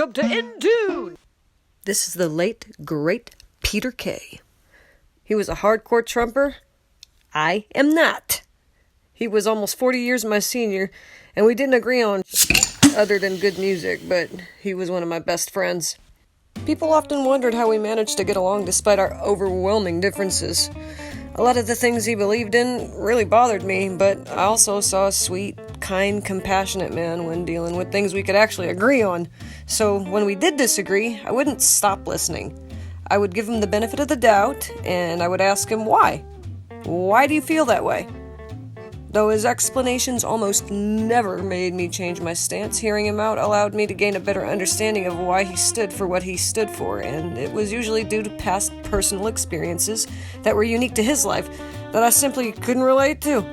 welcome to In Tune! This is the late, great Peter Kay. He was a hardcore Trumper. I am not. He was almost 40 years my senior, and we didn't agree on other than good music, but he was one of my best friends. People often wondered how we managed to get along despite our overwhelming differences. A lot of the things he believed in really bothered me, but I also saw a sweet, kind, compassionate man when dealing with things we could actually agree on. So when we did disagree, I wouldn't stop listening. I would give him the benefit of the doubt, and I would ask him why. Why do you feel that way? Though his explanations almost never made me change my stance, hearing him out allowed me to gain a better understanding of why he stood for what he stood for, and it was usually due to past personal experiences that were unique to his life that I simply couldn't relate to.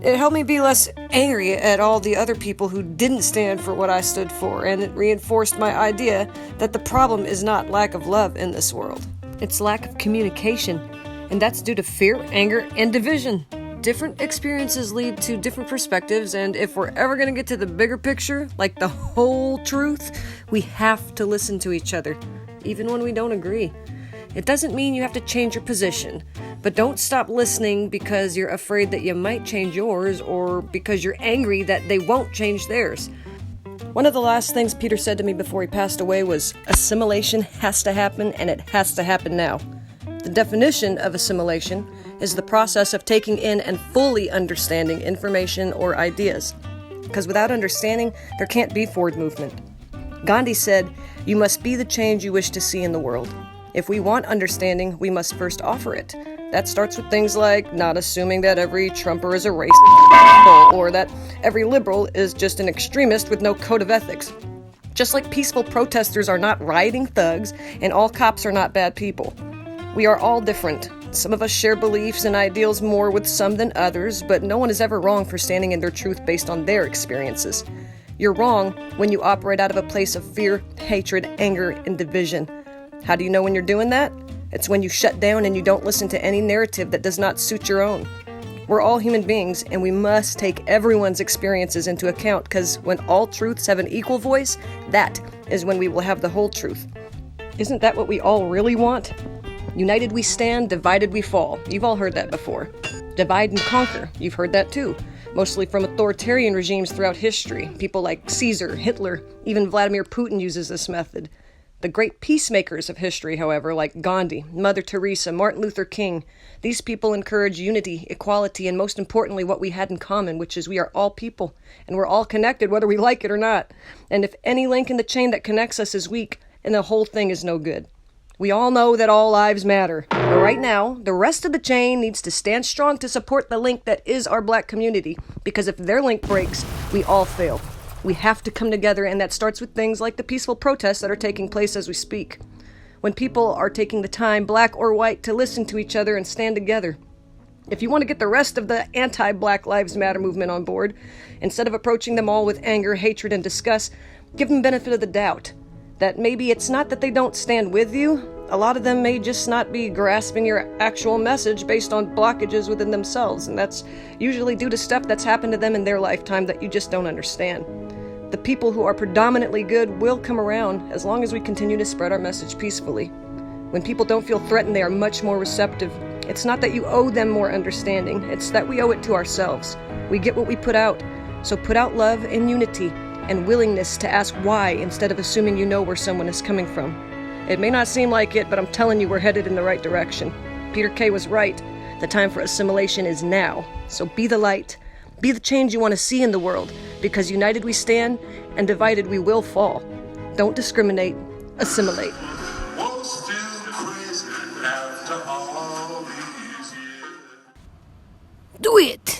It helped me be less angry at all the other people who didn't stand for what I stood for, and it reinforced my idea that the problem is not lack of love in this world. It's lack of communication, and that's due to fear, anger, and division. Different experiences lead to different perspectives, and if we're ever going to get to the bigger picture, like the whole truth, we have to listen to each other, even when we don't agree. It doesn't mean you have to change your position, but don't stop listening because you're afraid that you might change yours or because you're angry that they won't change theirs. One of the last things Peter said to me before he passed away was, assimilation has to happen, and it has to happen now. The definition of assimilation is the process of taking in and fully understanding information or ideas. Because without understanding, there can't be forward movement. Gandhi said, "You must be the change you wish to see in the world." If we want understanding, we must first offer it. That starts with things like not assuming that every Trumper is a racist or that every liberal is just an extremist with no code of ethics. Just like peaceful protesters are not rioting thugs and all cops are not bad people. We are all different. Some of us share beliefs and ideals more with some than others, but no one is ever wrong for standing in their truth based on their experiences. You're wrong when you operate out of a place of fear, hatred, anger, and division. How do you know when you're doing that? It's when you shut down and you don't listen to any narrative that does not suit your own. We're all human beings, and we must take everyone's experiences into account, because when all truths have an equal voice, that is when we will have the whole truth. Isn't that what we all really want? United we stand, divided we fall. You've all heard that before. Divide and conquer. You've heard that too. Mostly from authoritarian regimes throughout history. People like Caesar, Hitler, even Vladimir Putin uses this method. The great peacemakers of history, however, like Gandhi, Mother Teresa, Martin Luther King, these people encourage unity, equality, and most importantly, what we had in common, which is we are all people, and we're all connected whether we like it or not. And if any link in the chain that connects us is weak, then the whole thing is no good. We all know that all lives matter, but right now, the rest of the chain needs to stand strong to support the link that is our black community, because if their link breaks, we all fail. We have to come together, and that starts with things like the peaceful protests that are taking place as we speak. When people are taking the time, black or white, to listen to each other and stand together. If you want to get the rest of the anti-Black Lives Matter movement on board, instead of approaching them all with anger, hatred, and disgust, give them benefit of the doubt. That maybe it's not that they don't stand with you. A lot of them may just not be grasping your actual message based on blockages within themselves, and that's usually due to stuff that's happened to them in their lifetime that you just don't understand. The people who are predominantly good will come around as long as we continue to spread our message peacefully. When people don't feel threatened, they are much more receptive. It's not that you owe them more understanding, it's that we owe it to ourselves. We get what we put out, so put out love and unity, and willingness to ask why instead of assuming you know where someone is coming from. It may not seem like it, but I'm telling you we're headed in the right direction. Peter Kay was right. The time for assimilation is now. So be the light. Be the change you want to see in the world, because united we stand and divided we will fall. Don't discriminate. Assimilate. Do it!